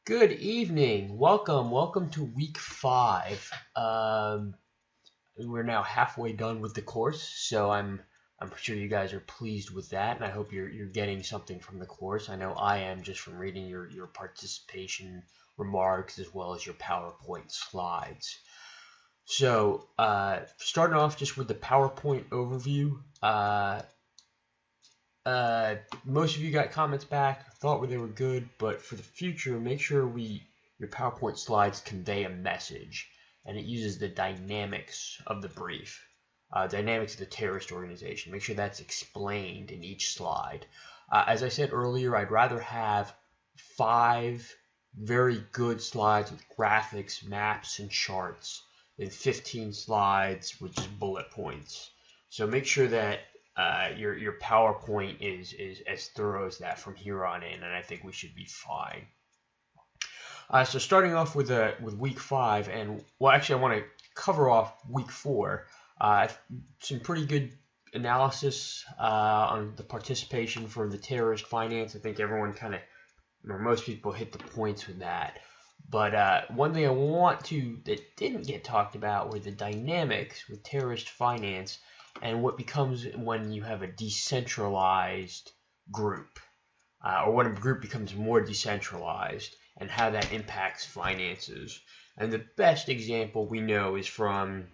Good evening. Welcome to week 5. We're now halfway done with the course, so I'm sure you guys are pleased with that, and I hope you're getting something from the course. I know I am just from reading your participation remarks as well as your PowerPoint slides. So, starting off just with the PowerPoint overview. Most of you got comments back, thought they were good, but for the future, make sure your PowerPoint slides convey a message, and it uses the dynamics of the brief, dynamics of the terrorist organization. Make sure that's explained in each slide. As I said earlier, I'd rather have 5 very good slides with graphics, maps, and charts than 15 slides with just bullet points. So make sure that your PowerPoint is as thorough as that from here on in, and I think we should be fine. So starting off with week 5, and well, actually, I want to cover off week 4. Some pretty good analysis on the participation for the terrorist finance. I think everyone or most people hit the points with that. But one thing that didn't get talked about were the dynamics with terrorist finance and what becomes when you have a decentralized group, or when a group becomes more decentralized, and how that impacts finances. And the best example we know is from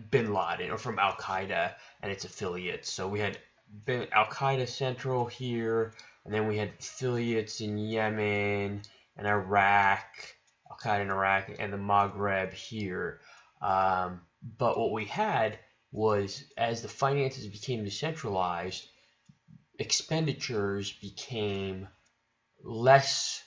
Bin Laden, or from Al Qaeda and its affiliates. So we had Al Qaeda Central here, and then we had affiliates in Yemen and Iraq, Al Qaeda in Iraq, and the Maghreb here. But what we had was, as the finances became decentralized, expenditures became less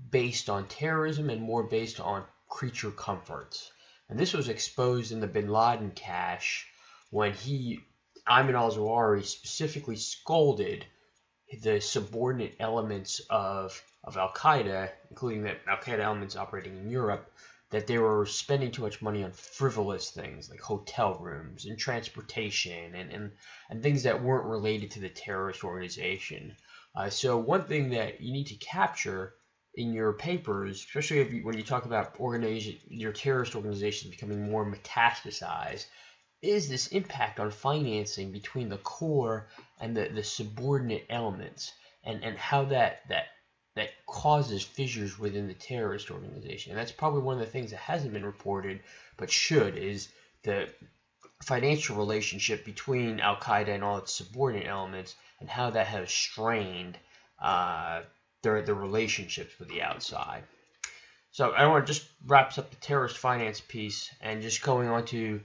based on terrorism and more based on creature comforts. And this was exposed in the Bin Laden cache when Ayman al-Zawahiri, specifically scolded the subordinate elements of Al-Qaeda, including the Al-Qaeda elements operating in Europe, that they were spending too much money on frivolous things like hotel rooms and transportation and things that weren't related to the terrorist organization. So one thing that you need to capture in your papers, especially when you talk about your terrorist organization becoming more metastasized, is this impact on financing between the core and the subordinate elements, and how that causes fissures within the terrorist organization. And that's probably one of the things that hasn't been reported, but should, is the financial relationship between Al Qaeda and all its subordinate elements, and how that has strained the relationships with the outside. So I want to just wraps up the terrorist finance piece, and just going on to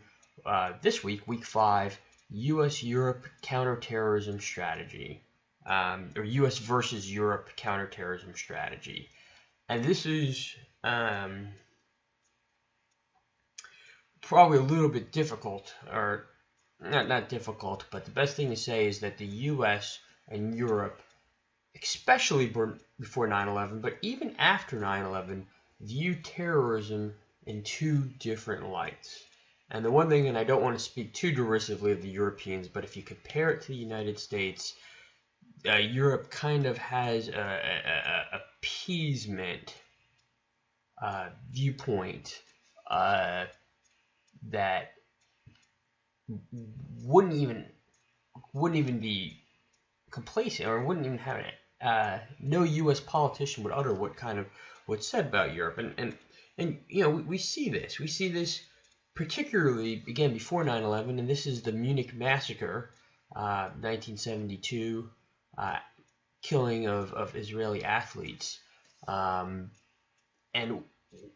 this week 5, U.S.-Europe counterterrorism strategy. Or U.S. versus Europe counterterrorism strategy. And this is probably a little bit difficult, or not difficult, but the best thing to say is that the U.S. and Europe, especially before 9/11, but even after 9/11, view terrorism in 2 different lights. And the one thing, and I don't want to speak too derisively of the Europeans, but if you compare it to the United States, Europe kind of has a appeasement viewpoint that wouldn't even be complacent, or wouldn't even have it. No U.S. politician would utter what's said about Europe, and we see this. We see this particularly, again, before 9/11, and this is the Munich massacre, 1972. Killing of Israeli athletes. And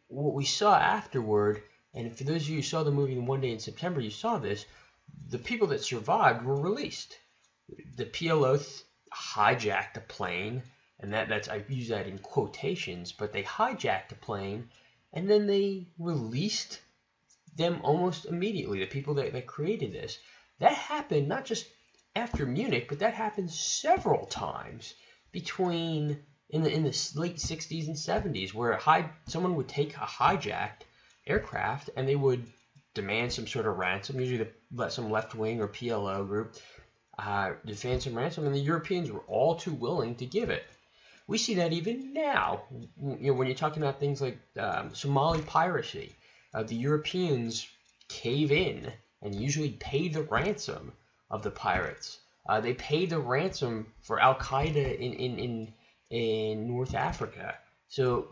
what we saw afterward, and for those of you who saw the movie One Day in September, you saw this, the people that survived were released. The PLO hijacked a plane, and I use that in quotations, but they hijacked a plane, and then they released them almost immediately, the people that created this. That happened not just after Munich, but that happened several times in the late 60s and 70s, where someone would take a hijacked aircraft and they would demand some sort of ransom, usually some left-wing or PLO group demand some ransom, and the Europeans were all too willing to give it. we see that even now. When you're talking about things like Somali piracy, the Europeans cave in and usually pay the ransom of the pirates. They pay the ransom for Al Qaeda in North Africa. So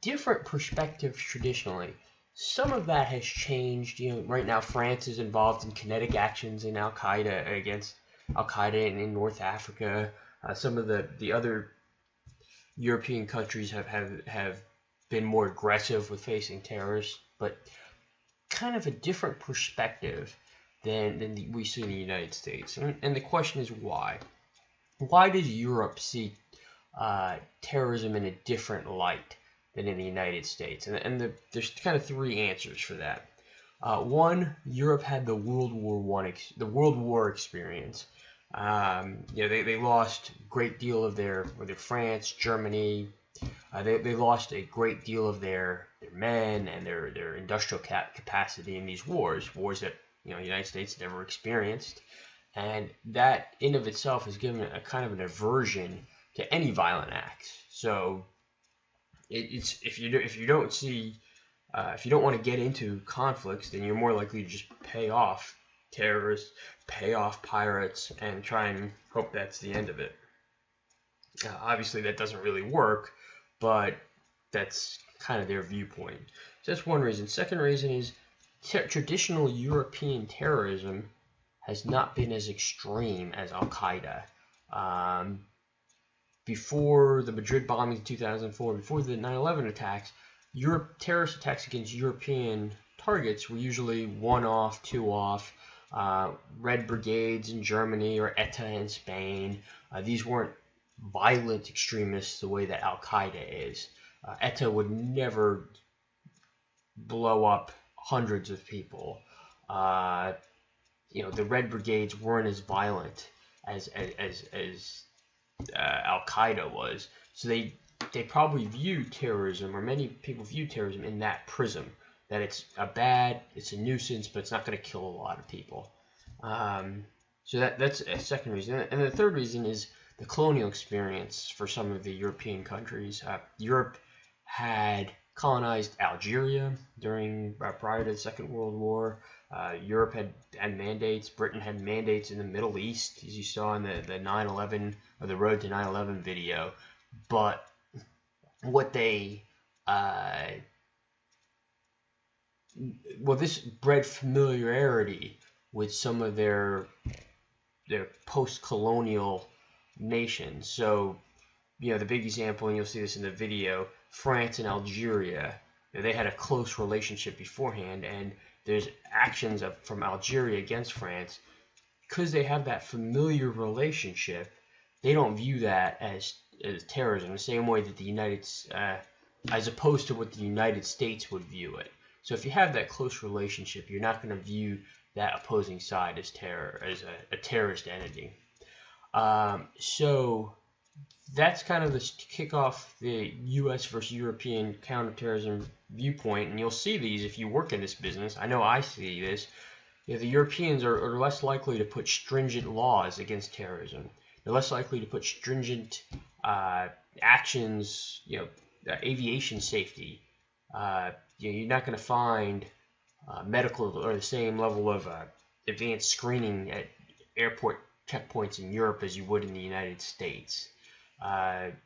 different perspectives traditionally. Some of that has changed. Right now France is involved in kinetic actions in Al Qaeda against Al Qaeda in North Africa. Some of the other European countries have been more aggressive with facing terrorists, but kind of a different perspective than we see in the United States. And the question is why? Why does Europe see terrorism in a different light than in the United States? And there's kind of three answers for that. One, Europe had the World War experience. They lost a great deal of their France, Germany. They lost a great deal of their men and their industrial capacity in these wars that the United States never experienced, and that in of itself has given a kind of an aversion to any violent acts. So if you don't want to get into conflicts, then you're more likely to just pay off terrorists, pay off pirates, and try and hope that's the end of it. Obviously, that doesn't really work, but that's kind of their viewpoint. So that's one reason. Second reason is traditional European terrorism has not been as extreme as Al Qaeda. Before the Madrid bombings in 2004, before the 9/11 attacks, terrorist attacks against European targets were usually one-off, two-off. Red Brigades in Germany or ETA in Spain. These weren't violent extremists the way that Al Qaeda is. ETA would never blow up hundreds of people. The Red Brigades weren't as violent as Al Qaeda was. So they probably view terrorism, or many people view terrorism in that prism, that it's a nuisance, but it's not going to kill a lot of people. So that's a second reason. And the third reason is the colonial experience for some of the European countries. Europe had colonized Algeria prior to the Second World War. Europe had mandates. Britain had mandates in the Middle East, as you saw in the 9/11 or the Road to 9/11 video. But what this bred familiarity with some of their post-colonial nations. So, the big example, and you'll see this in the video, France and Algeria, they had a close relationship beforehand, and there's actions from Algeria against France. Because they have that familiar relationship, they don't view that as terrorism, the same way that as opposed to what the United States would view it. So if you have that close relationship, you're not going to view that opposing side as a terrorist entity. So that's kind of the kick off the U.S. versus European counterterrorism viewpoint, and you'll see these if you work in this business. I know I see this. The Europeans are less likely to put stringent laws against terrorism. They're less likely to put stringent actions, aviation safety. You're not going to find medical or the same level of advanced screening at airport checkpoints in Europe as you would in the United States.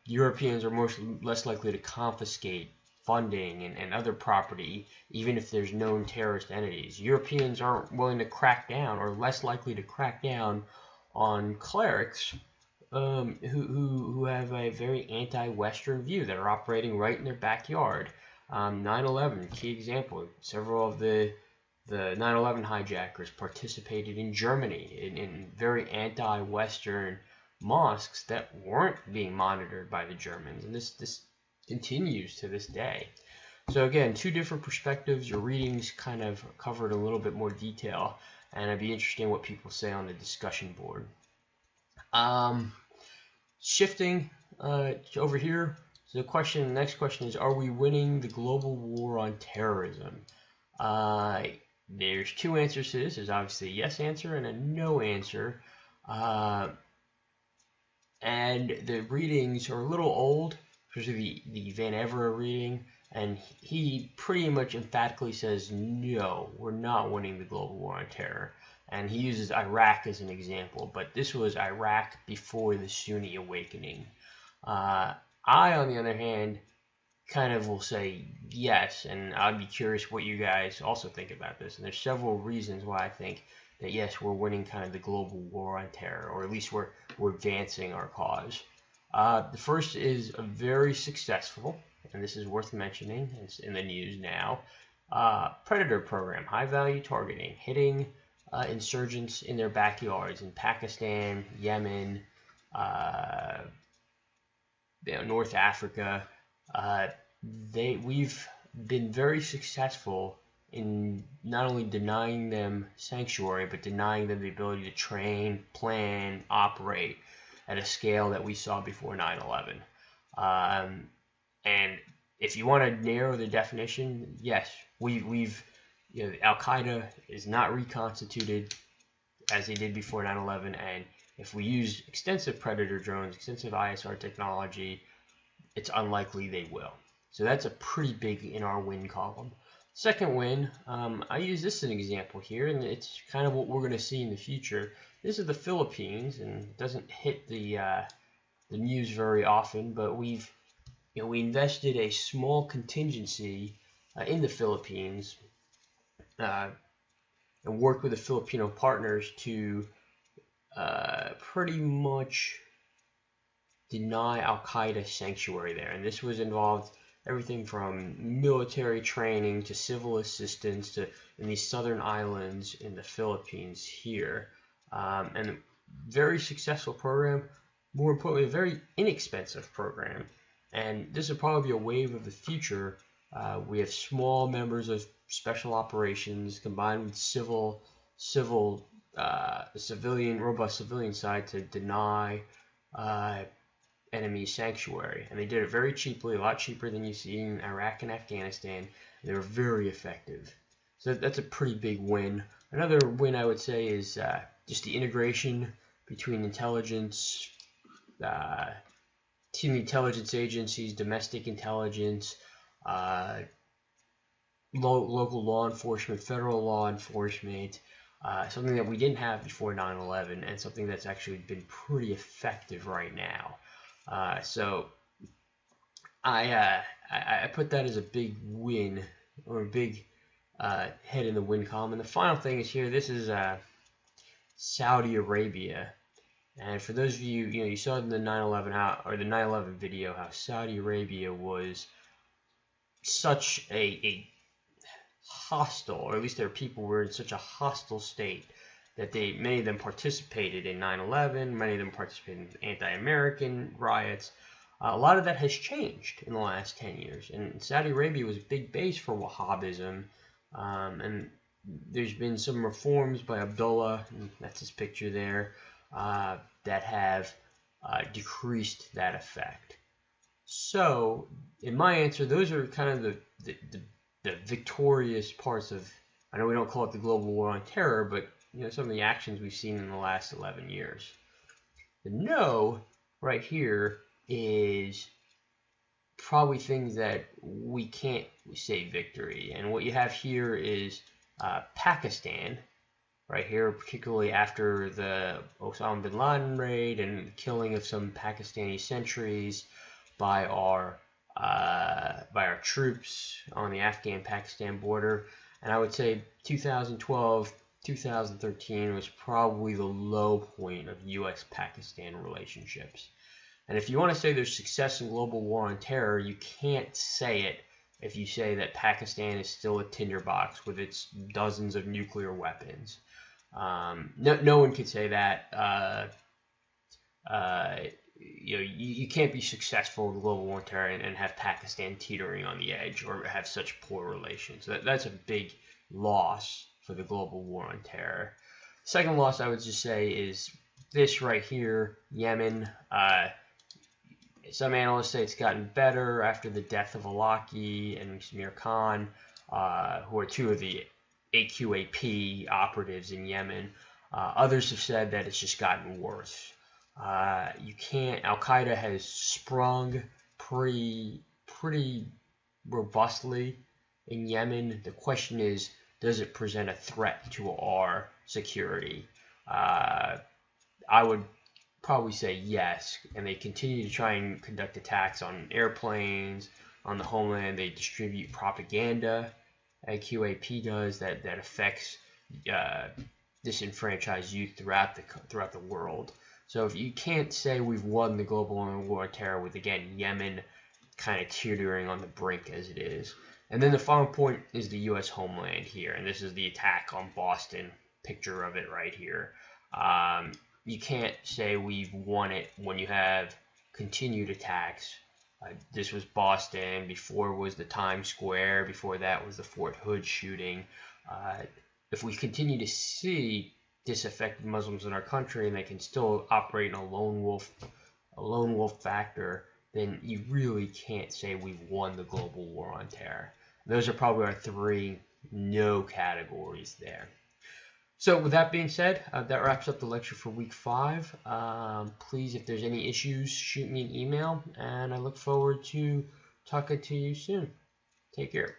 Europeans are less likely to confiscate funding and other property, even if there's known terrorist entities. Europeans aren't willing to crack down, or less likely to crack down, on clerics who have a very anti-Western view that are operating right in their backyard. 9/11, key example. Several of the 9/11 hijackers participated in Germany in very anti-Western mosques that weren't being monitored by the Germans, and this continues to this day. So again, two different perspectives. Your readings kind of covered a little bit more detail, and it'd be interesting what people say on the discussion board. Shifting over here. So the next question is, are we winning the global war on terrorism? There's two answers to this. There's obviously a yes answer and a no answer. and the readings are a little old, especially the Van Evera reading, and he pretty much emphatically says, no, we're not winning the global war on terror. And he uses Iraq as an example, but this was Iraq before the Sunni awakening. I, on the other hand, kind of will say yes, and I'd be curious what you guys also think about this. And there's several reasons why I think that yes, we're winning kind of the global war on terror, or at least we're advancing our cause. The first is a very successful, and this is worth mentioning, it's in the news now, Predator program, high value targeting, hitting insurgents in their backyards in Pakistan, Yemen, North Africa. We've been very successful in not only denying them sanctuary, but denying them the ability to train, plan, operate at a scale that we saw before 9/11. And if you want to narrow the definition, yes, we've Al Qaeda is not reconstituted as they did before 9/11, and if we use extensive Predator drones, extensive ISR technology, it's unlikely they will. So that's a pretty big in our win column. Second win, I use this as an example here, and it's kind of what we're going to see in the future. This is the Philippines, and it doesn't hit the news very often, but we invested a small contingency in the Philippines and worked with the Filipino partners to pretty much deny Al Qaeda sanctuary there. And this was involved everything from military training to civil assistance to in these southern islands in the Philippines here. And very successful program. More importantly, a very inexpensive program. And this will probably be a wave of the future. We have small members of special operations combined with robust civilian side to deny enemy sanctuary, and they did it very cheaply, a lot cheaper than you see in Iraq and Afghanistan. And they were very effective. So that's a pretty big win. Another win I would say is just the integration between intelligence, intelligence agencies, domestic intelligence, local law enforcement, federal law enforcement. Something that we didn't have before 9/11, and something that's actually been pretty effective right now. So I put that as a big win, or a big head in the win column. And the final thing is here. This is Saudi Arabia, and for those of you, you saw in the 9/11 video how Saudi Arabia was such a hostile, or at least their people were in such a hostile state that many of them participated in 9/11, many of them participated in anti-American riots. A lot of that has changed in the last 10 years, and Saudi Arabia was a big base for Wahhabism, and there's been some reforms by Abdullah, and that's his picture there, that have decreased that effect. So, in my answer, those are kind of the victorious parts of, I know we don't call it the global war on terror, but some of the actions we've seen in the last 11 years. The no right here is probably things that we can't say victory. And what you have here is Pakistan, right here, particularly after the Osama bin Laden raid and the killing of some Pakistani sentries by our troops on the Afghan-Pakistan border. And I would say 2012, 2013 was probably the low point of U.S.-Pakistan relationships. And if you want to say there's success in global war on terror, you can't say it if you say that Pakistan is still a tinderbox with its dozens of nuclear weapons. No one could say that. You can't be successful in global war on terror and have Pakistan teetering on the edge or have such poor relations. So that's a big loss for the global war on terror. Second loss I would just say is this right here, Yemen. Some analysts say it's gotten better after the death of Awlaki and Samir Khan, who are two of the AQAP operatives in Yemen. Others have said that it's just gotten worse. You can't. Al Qaeda has sprung pretty robustly in Yemen. The question is, does it present a threat to our security? I would probably say yes, and they continue to try and conduct attacks on airplanes, on the homeland. They distribute propaganda, QAP does, that affects uh, disenfranchised youth throughout the world. So if you can't say we've won the global war on terror with, again, Yemen kind of teetering on the brink as it is. And then the final point is the U.S. homeland here, and this is the attack on Boston. Picture of it right here. You can't say we've won it when you have continued attacks. This was Boston. Before was the Times Square. Before that was the Fort Hood shooting. If we continue to see disaffected Muslims in our country and they can still operate in a lone wolf factor, then you really can't say we've won the global war on terror. Those are probably our three no categories there. So with that being said, that wraps up the lecture for week 5. Please, if there's any issues, shoot me an email, and I look forward to talking to you soon. Take care.